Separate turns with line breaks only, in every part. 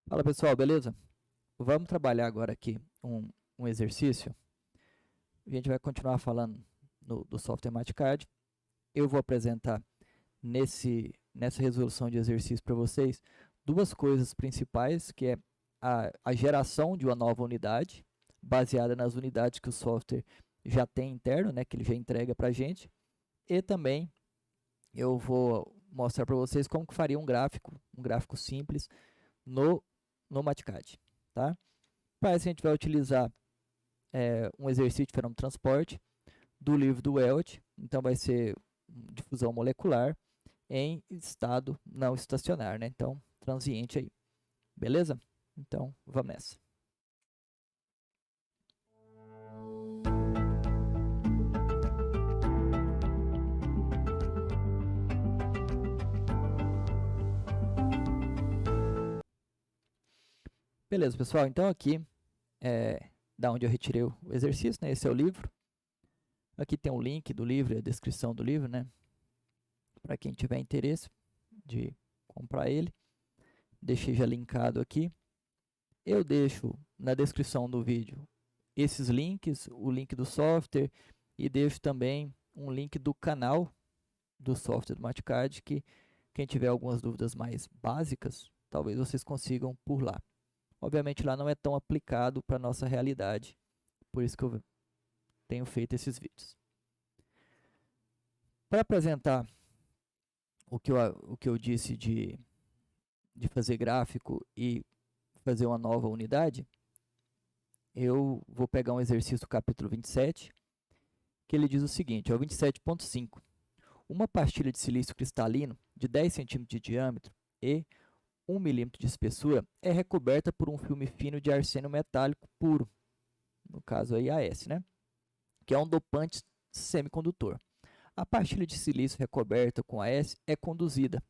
Fala pessoal, beleza? Vamos trabalhar agora aqui um exercício. A gente vai continuar falando do software Mathcad. Eu vou apresentar nessa resolução de exercício para vocês duas coisas principais, que é a geração de uma nova unidade, baseada nas unidades que o software já tem interno, né, que ele já entrega para a gente. E também eu vou mostrar para vocês como que faria um gráfico simples no Mathcad, tá? Para isso a gente vai utilizar um exercício de fenômeno de transporte do livro do Welt. Então vai ser difusão molecular em estado não estacionário, né? Então, transiente aí. Beleza? Então, vamos nessa. Beleza, pessoal. Então, aqui da onde eu retirei o exercício, né? Esse é o livro. Aqui tem o link do livro, a descrição do livro, né? Para quem tiver interesse de comprar ele. Deixei já linkado aqui. Eu deixo na descrição do vídeo esses links, o link do software, e deixo também um link do canal do software do Mathcad, que quem tiver algumas dúvidas mais básicas, talvez vocês consigam por lá. Obviamente lá não é tão aplicado para a nossa realidade, por isso que eu tenho feito esses vídeos. Para apresentar o que eu disse de fazer gráfico e fazer uma nova unidade, eu vou pegar um exercício do capítulo 27, que ele diz o seguinte, é o 27.5. Uma pastilha de silício cristalino de 10 cm de diâmetro e 1 milímetro de espessura é recoberta por um filme fino de arsênio metálico puro, no caso aí AS, né? Que é um dopante semicondutor. A pastilha de silício recoberta com AS é conduzida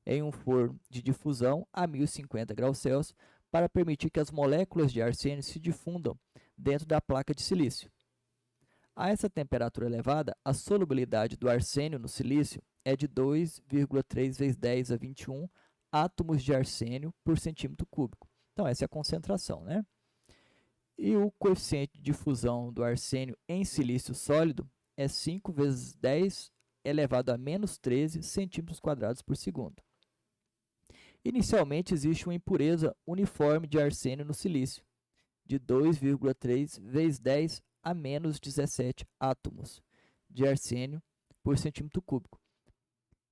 em um forno de difusão a 1050 graus Celsius para permitir que as moléculas de arsênio se difundam dentro da placa de silício. A essa temperatura elevada, a solubilidade do arsênio no silício é de 2,3 vezes 10 a 21 átomos de arsênio por centímetro cúbico. Então, essa é a concentração, né? E o coeficiente de fusão do arsênio em silício sólido é 5 vezes 10 elevado a menos 13 centímetros quadrados por segundo. Inicialmente, existe uma impureza uniforme de arsênio no silício, de 2,3 vezes 10 a menos 17 átomos de arsênio por centímetro cúbico.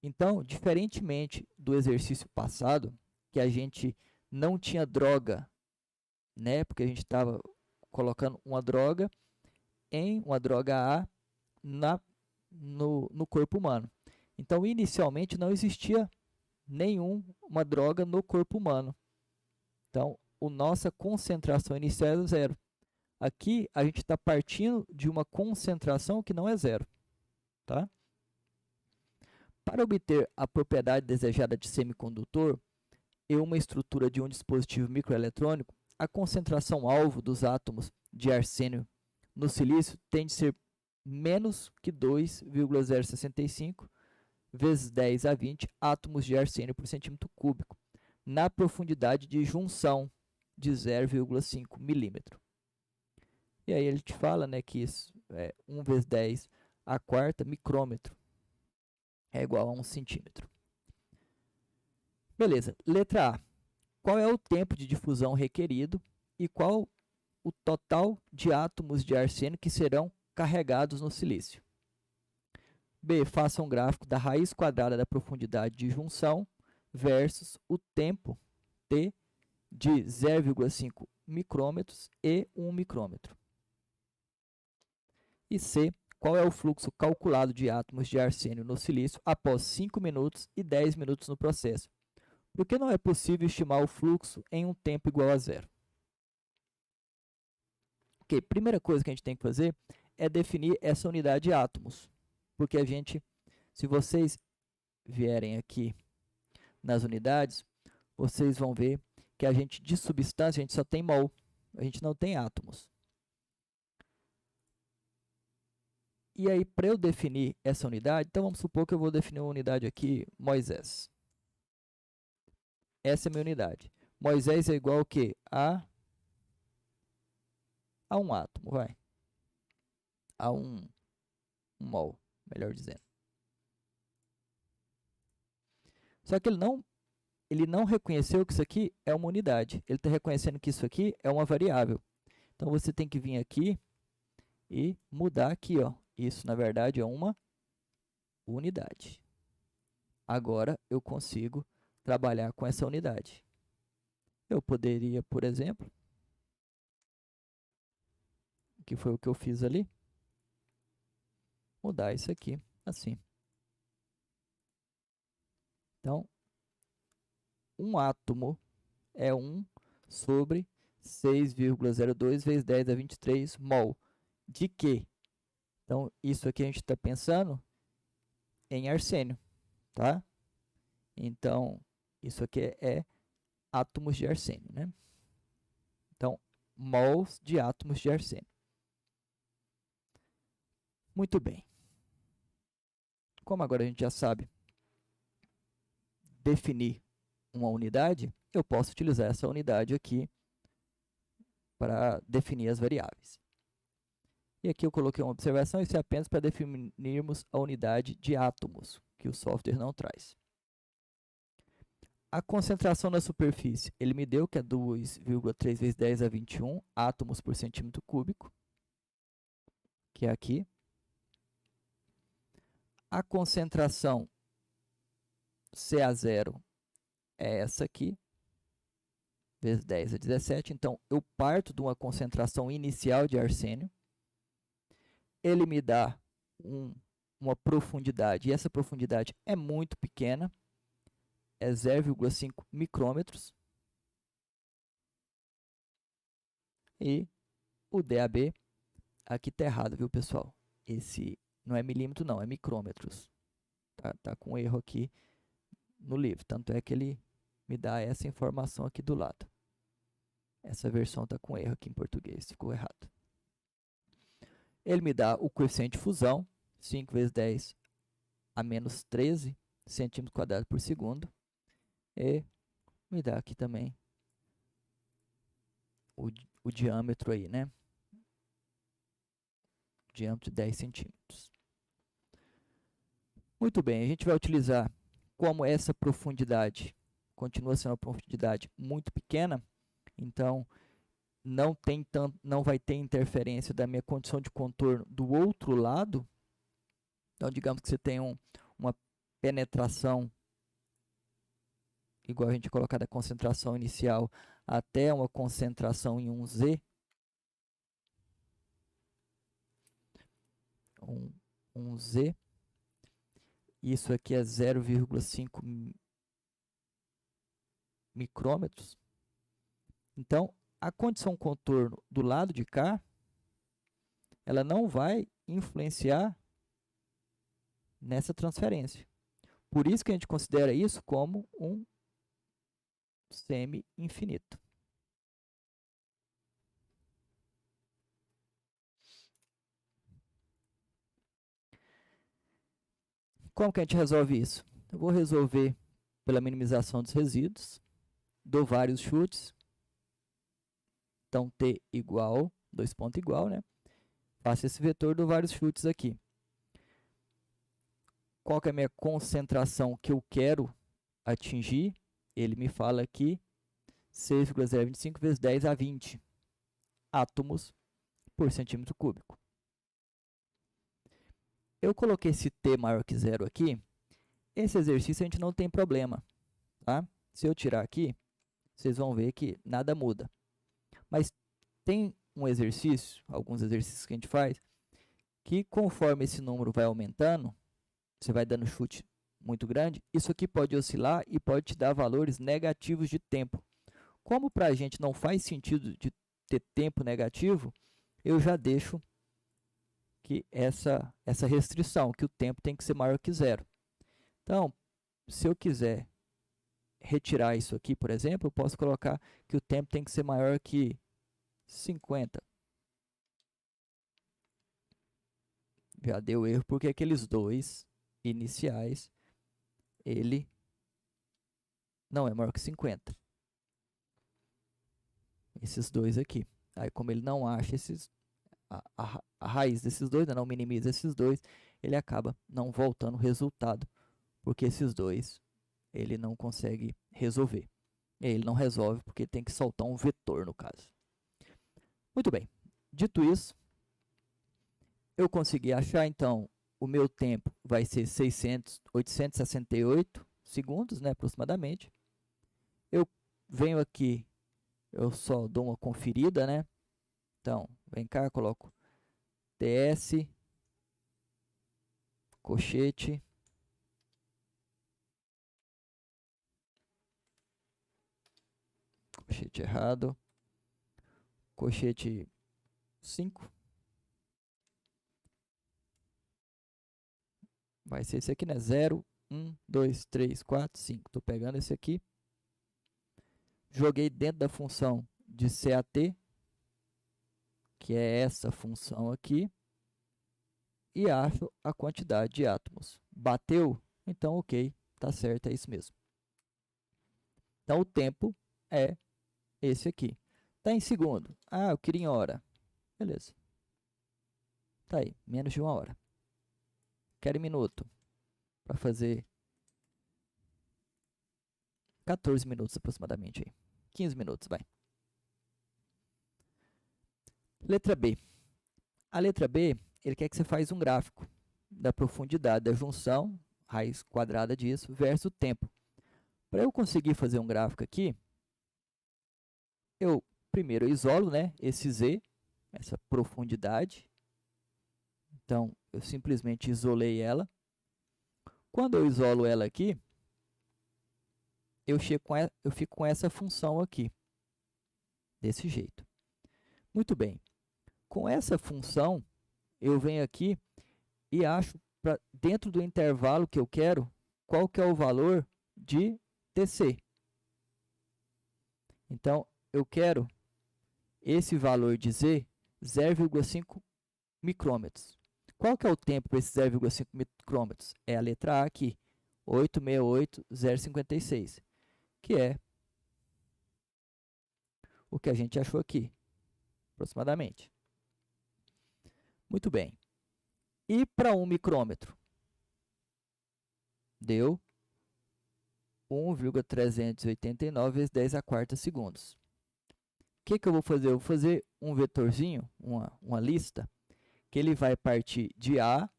Então, diferentemente do exercício passado, que a gente não tinha droga, né? Porque a gente estava colocando uma droga A no corpo humano. Então, inicialmente não existia nenhuma droga no corpo humano. Então, a nossa concentração inicial é zero. Aqui a gente está partindo de uma concentração que não é zero, tá? Para obter a propriedade desejada de semicondutor e uma estrutura de um dispositivo microeletrônico, a concentração alvo dos átomos de arsênio no silício tem de ser menos que 2,065 vezes 10 a 20 átomos de arsênio por centímetro cúbico, na profundidade de junção de 0,5 milímetro. E aí ele te fala, né, que isso é 1 vezes 10 a quarta micrômetro é igual a 1 centímetro. Beleza, letra A. Qual é o tempo de difusão requerido e qual o total de átomos de arsênio que serão carregados no silício? B. Faça um gráfico da raiz quadrada da profundidade de junção versus o tempo T de 0,5 micrômetros e 1 micrômetro. E C. Qual é o fluxo calculado de átomos de arsênio no silício após 5 minutos e 10 minutos no processo? Por que não é possível estimar o fluxo em um tempo igual a zero? Ok, primeira coisa que a gente tem que fazer é definir essa unidade de átomos. Porque a gente, se vocês vierem aqui nas unidades, vocês vão ver que a gente, de substância, a gente só tem mol. A gente não tem átomos. E aí, para eu definir essa unidade, então vamos supor que eu vou definir uma unidade aqui, Moisés. Essa é a minha unidade. Moisés é igual ao quê? A um átomo, vai. A um mol, melhor dizendo. Só que ele não reconheceu que isso aqui é uma unidade. Ele está reconhecendo que isso aqui é uma variável. Então, você tem que vir aqui e mudar aqui, ó. Isso, na verdade, é uma unidade. Agora, eu consigo trabalhar com essa unidade. Eu poderia, por exemplo, que foi o que eu fiz ali, mudar isso aqui, assim. Então, um átomo é 1 sobre 6,02 vezes 10 a 23 mol. De quê? Então, isso aqui a gente está pensando em arsênio, tá? Então, isso aqui é átomos de arsênio, né? Então, mols de átomos de arsênio. Muito bem. Como agora a gente já sabe definir uma unidade, eu posso utilizar essa unidade aqui para definir as variáveis. E aqui eu coloquei uma observação, isso é apenas para definirmos a unidade de átomos, que o software não traz. A concentração na superfície, ele me deu que é 2,3 vezes 10 a 21 átomos por centímetro cúbico, que é aqui. A concentração CA0 é essa aqui, vezes 10 a 17. Então, eu parto de uma concentração inicial de arsênio. Ele me dá uma profundidade, e essa profundidade é muito pequena, é 0,5 micrômetros. E o DAB, aqui está errado, viu, pessoal? Esse não é milímetro, não, é micrômetros. Tá com erro aqui no livro, tanto é que ele me dá essa informação aqui do lado. Essa versão está com erro aqui em português, ficou errado. Ele me dá o coeficiente de fusão, 5 vezes 10 a menos 13 centímetros quadrados por segundo. E me dá aqui também o diâmetro aí, né? Diâmetro de 10 centímetros. Muito bem, a gente vai utilizar, como essa profundidade continua sendo uma profundidade muito pequena, então não vai ter interferência da minha condição de contorno do outro lado. Então, digamos que você tem uma penetração, igual a gente colocar da concentração inicial até uma concentração em 1Z, 1Z, isso aqui é 0,5 micrômetros. Então, a condição contorno do lado de cá, ela não vai influenciar nessa transferência. Por isso que a gente considera isso como um semi-infinito. Como que a gente resolve isso? Eu vou resolver pela minimização dos resíduos, dou vários chutes, então T igual, 2 pontos igual, né? Faço esse vetor, dou vários chutes aqui. Qual que é a minha concentração que eu quero atingir? Ele me fala aqui 6,025 vezes 10 a 20 átomos por centímetro cúbico. Eu coloquei esse T maior que zero aqui. Esse exercício a gente não tem problema, tá? Se eu tirar aqui, vocês vão ver que nada muda. Mas tem um exercício, alguns exercícios que a gente faz, que conforme esse número vai aumentando, você vai dando chute muito grande, isso aqui pode oscilar e pode te dar valores negativos de tempo. Como para a gente não faz sentido de ter tempo negativo, eu já deixo que essa restrição, que o tempo tem que ser maior que zero. Então, se eu quiser retirar isso aqui, por exemplo, eu posso colocar que o tempo tem que ser maior que 50. Já deu erro porque aqueles dois iniciais, ele não é maior que 50. esses dois aqui. Aí, como ele não acha a raiz desses dois, né, não minimiza esses dois, ele acaba não voltando o resultado, porque esses dois ele não consegue resolver. Ele não resolve porque ele tem que soltar um vetor, no caso. Muito bem. Dito isso, eu consegui achar, então, o meu tempo vai ser 868 segundos, né, aproximadamente. Eu venho aqui, eu só dou uma conferida, né? Então, vem cá, coloco TS, colchete, colchete errado, colchete 5, vai ser esse aqui, né? 0, 1, 2, 3, 4, 5. Estou pegando esse aqui, joguei dentro da função de CAT, que é essa função aqui, e acho a quantidade de átomos. Bateu? Então, ok, tá certo, é isso mesmo. Então, o tempo é esse aqui. Tá em segundo. Ah, eu queria em hora. Beleza. Tá aí, menos de 1 hora. Quero em minuto. Para fazer 14 minutos aproximadamente aí. 15 minutos, vai. Letra B. A letra B, ele quer que você faça um gráfico da profundidade da junção, raiz quadrada disso, versus o tempo. Para eu conseguir fazer um gráfico aqui, eu primeiro isolo, né, esse Z, essa profundidade. Então, eu simplesmente isolei ela. Quando eu isolo ela aqui, eu fico com essa função aqui, desse jeito. Muito bem. Com essa função, eu venho aqui e acho, dentro do intervalo que eu quero, qual que é o valor de TC. Então, eu quero esse valor de Z, 0,5 micrômetros. Qual que é o tempo para esse 0,5 micrômetros? É a letra A aqui, 868,056, que é o que a gente achou aqui, aproximadamente. Muito bem. E para 1 micrômetro? Deu 1,389 vezes 10 a quarta segundos. O que eu vou fazer? Eu vou fazer um vetorzinho, uma lista, que ele vai partir de A,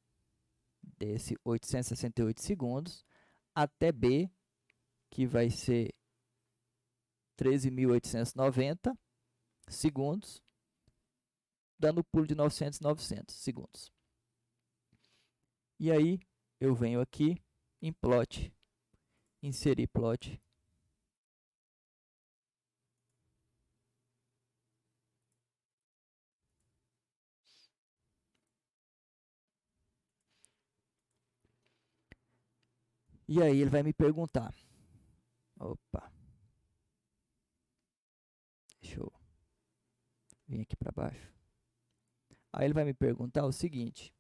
desse 868 segundos, até B, que vai ser 13.890 segundos, dando o pulo de 900 segundos. E aí, eu venho aqui em plot, inserir plot. E aí ele vai me perguntar. Opa. Deixa eu vir aqui para baixo. Aí ele vai me perguntar o seguinte.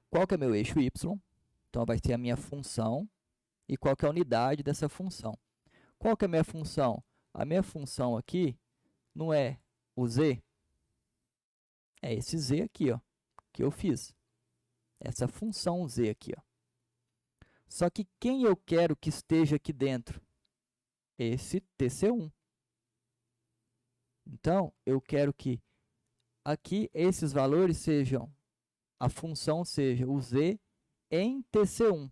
Qual que é meu eixo y? Então, vai ser a minha função. E qual que é a unidade dessa função? Qual que é a minha função? A minha função aqui não é o z, é esse z aqui, ó, que eu fiz. Essa função z aqui, ó. Só que quem eu quero que esteja aqui dentro? Esse TC1. Então, eu quero que aqui esses valores sejam, a função seja o z em TC1.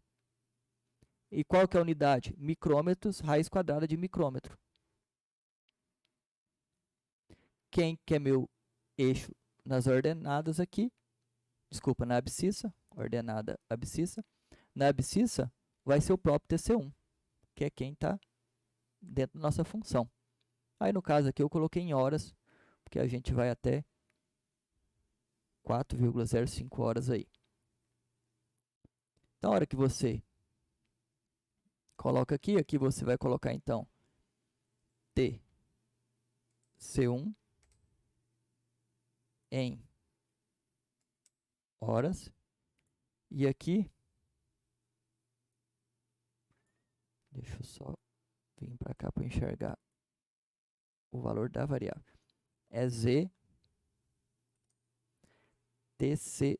E qual que é a unidade? Micrômetros, raiz quadrada de micrômetro. Quem que é meu eixo nas ordenadas aqui? Desculpa, na abscissa, ordenada abscissa. Na abscissa vai ser o próprio TC1, que é quem está dentro da nossa função. Aí, no caso aqui, eu coloquei em horas, porque a gente vai até 4,05 horas aí. Então, a hora que você coloca aqui, aqui você vai colocar, então, TC1 em horas. E aqui Deixa eu só vir para cá para enxergar o valor da variável. É Z TC1.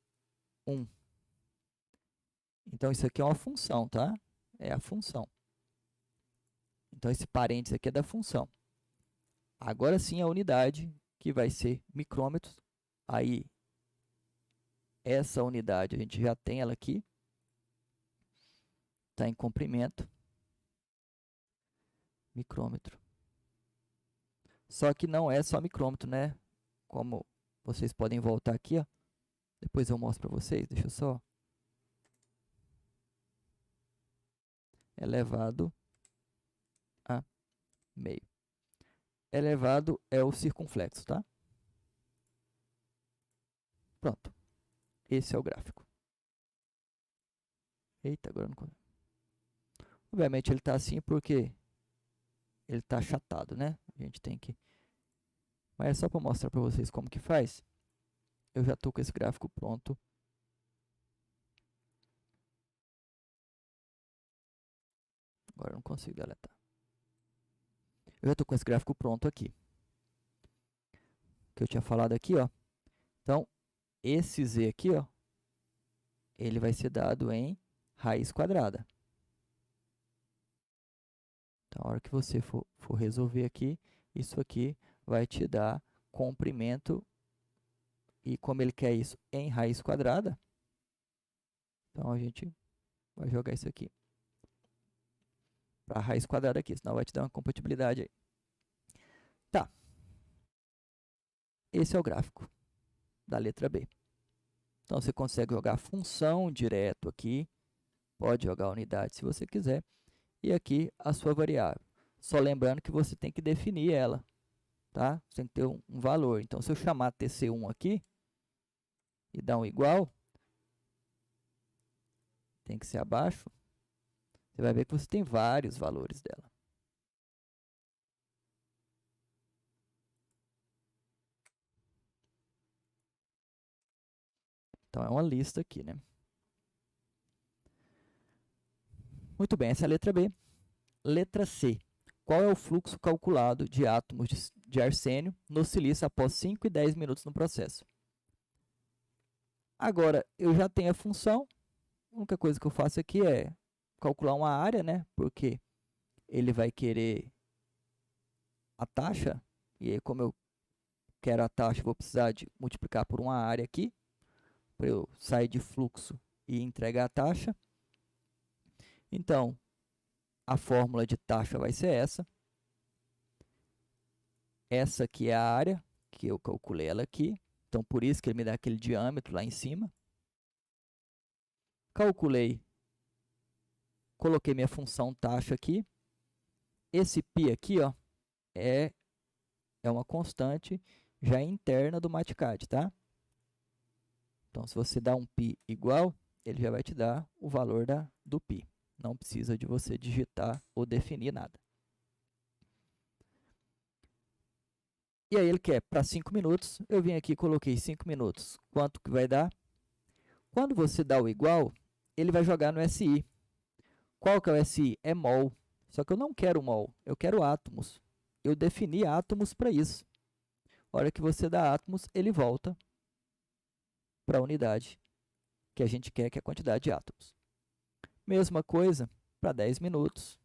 Então, isso aqui é uma função, tá? É a função. Então, esse parênteses aqui é da função. Agora sim, a unidade, que vai ser micrômetros. Aí, essa unidade, a gente já tem ela aqui. Está em comprimento. Micrômetro. Só que não é só micrômetro, né? Como vocês podem voltar aqui, ó. Depois eu mostro para vocês. Deixa eu só. Elevado a meio. Elevado é o circunflexo, tá? Pronto. Esse é o gráfico. Eita, agora não... Obviamente ele está assim porque ele está achatado, né? A gente tem que... Mas é só para mostrar para vocês como que faz. Eu já estou com esse gráfico pronto. Agora eu não consigo deletar. Eu já estou com esse gráfico pronto aqui. Que eu tinha falado aqui, ó. Então, esse z aqui, ó, ele vai ser dado em raiz quadrada. Então, a hora que você for resolver aqui, isso aqui vai te dar comprimento. E como ele quer isso em raiz quadrada, então a gente vai jogar isso aqui para a raiz quadrada aqui, senão vai te dar uma compatibilidade aí. Tá. Esse é o gráfico da letra B. Então, você consegue jogar a função direto aqui, pode jogar a unidade se você quiser, e aqui a sua variável. Só lembrando que você tem que definir ela, tá? Você tem que ter um valor. Então, se eu chamar TC1 aqui e dar um igual, tem que ser abaixo, você vai ver que você tem vários valores dela. Então, é uma lista aqui, né? Muito bem, essa é a letra B. Letra C. Qual é o fluxo calculado de átomos de arsênio no silício após 5 e 10 minutos no processo? Agora, eu já tenho a função. A única coisa que eu faço aqui é calcular uma área, né? Porque ele vai querer a taxa. E aí, como eu quero a taxa, eu vou precisar de multiplicar por uma área aqui, para eu sair de fluxo e entregar a taxa. Então, a fórmula de taxa vai ser essa. Essa aqui é a área, que eu calculei ela aqui. Então, por isso que ele me dá aquele diâmetro lá em cima. Calculei, coloquei minha função taxa aqui. Esse π aqui, ó, é uma constante já interna do MATCAD, tá? Então, se você dá um π igual, ele já vai te dar o valor do π. Não precisa de você digitar ou definir nada. E aí ele quer para 5 minutos. Eu vim aqui e coloquei 5 minutos. Quanto que vai dar? Quando você dá o igual, ele vai jogar no SI. Qual que é o SI? É mol. Só que eu não quero mol, eu quero átomos. Eu defini átomos para isso. A hora que você dá átomos, ele volta para a unidade que a gente quer, que é a quantidade de átomos. Mesma coisa para 10 minutos.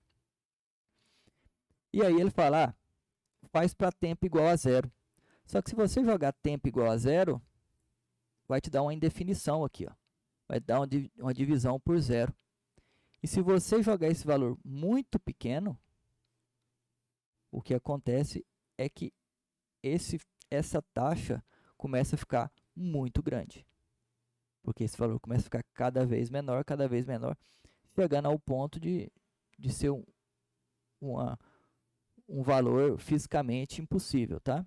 E aí ele fala, faz para tempo igual a zero. Só que se você jogar tempo igual a zero, vai te dar uma indefinição aqui, ó. Vai dar uma divisão por zero. E se você jogar esse valor muito pequeno, o que acontece é que essa taxa começa a ficar muito grande. Porque esse valor começa a ficar cada vez menor, chegando ao ponto de ser um valor fisicamente impossível, tá?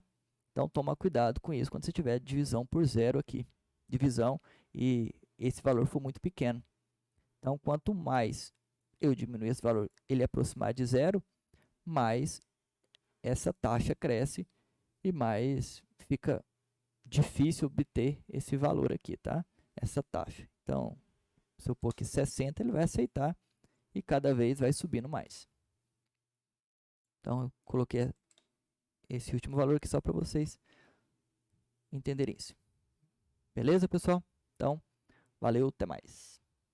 Então, toma cuidado com isso quando você tiver divisão por zero aqui. Divisão e esse valor for muito pequeno. Então, quanto mais eu diminuir esse valor, ele aproximar de zero, mais essa taxa cresce e mais fica difícil obter esse valor aqui, tá? Essa taxa. Então, se eu pôr aqui 60, ele vai aceitar e cada vez vai subindo mais. Então eu coloquei esse último valor aqui só para vocês entenderem isso. Beleza, pessoal? Então, valeu, até mais.